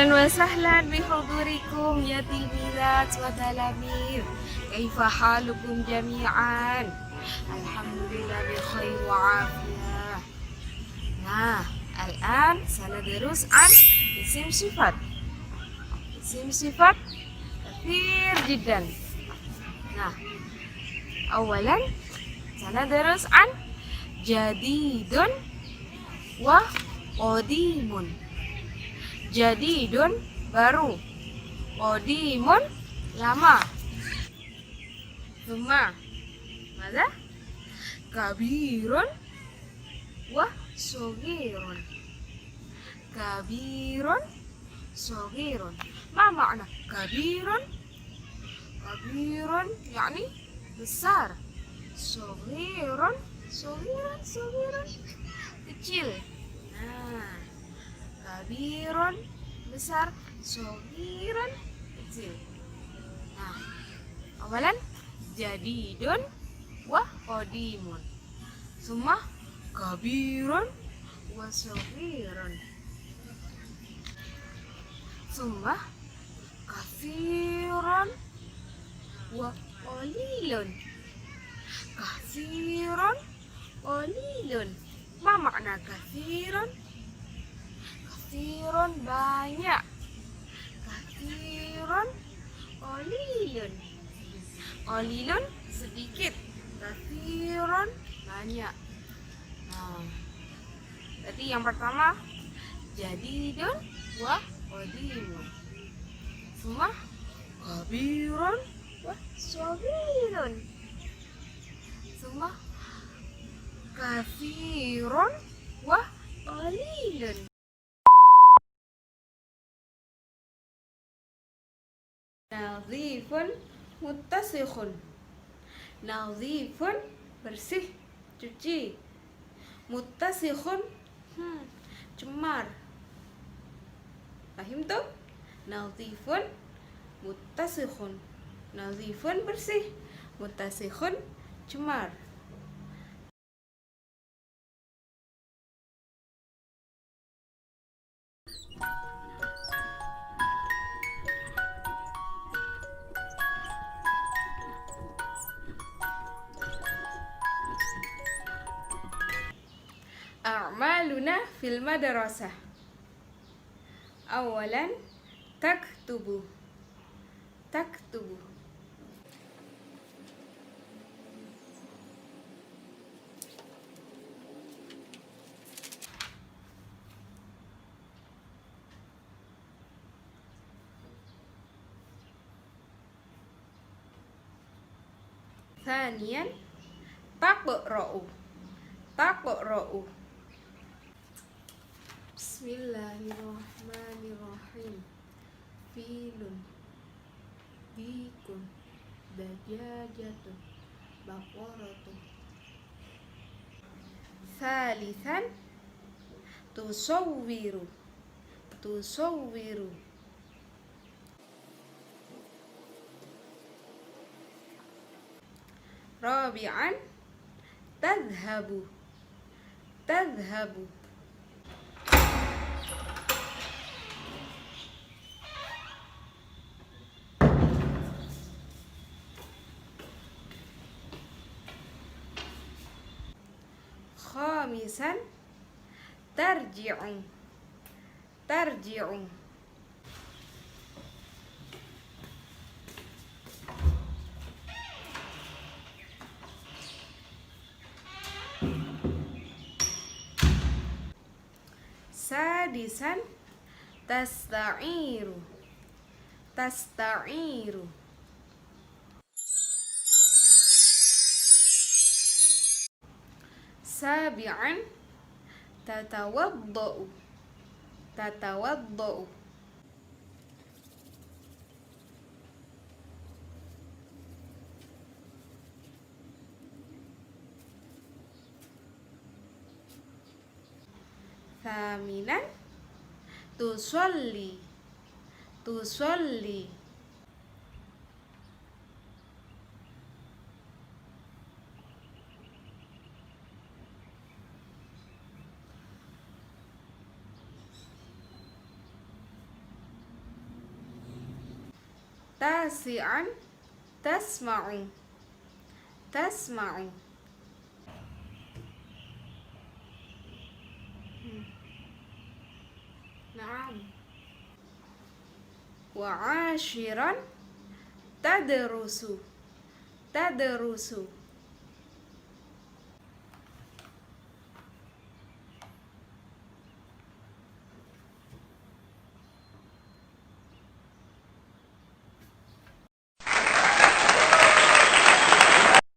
أهلا وسهلا بحضوركم يا تلميذات وتلاميذ. كيف حالكم جميعا؟ الحمد لله بخير وعافية. الآن سندرس عن اسم صفات. اسم صفات كثير جدا. أولا سندرس عن جديد وقديم. Jadidun baru, qadimun lama. Thumma mada? Kabirun wa shaghirun. Kabirun, shaghirun. Ma makna kabirun? Kabirun yani besar. Shaghirun, shaghirun kecil. Kabirun besar, shaghirun kecil. Awalan jadidun wa qadimun. Summa kabirun wa shaghirun. Summa kathirun wa qalilun. Kathirun qalilun. Ma makna kathirun? Kathirun banyak. Kathirun qalilun. Qalilun sedikit. Kathirun banyak. Jadi yang pertama jadidun wa qadimun. Semua kabirun wa shaghirun. Semua kathirun wa qalilun. Nadhifun muttasikhun. Nadhifun bersih, cuci. Muttasikhun cemar. Paham tuh? Nadhifun muttasikhun. Nadhifun bersih, muttasikhun cemar. أعمالنا في المدرسة. أولا تكتب. ثانيا تقرأ. Bismillahirrahmanirrahim. Filun, bikun, dajajatun, baqaratun. Thalithan tusawwiru. Rabi'an tadhhabu. Khamisan tarji'u. Sadisan tasta'iru. Sabi'an tatawadda'u. Thaminan tusolli. تاسعا تسمع تسمع نعم. وعاشرا تدرس تدرس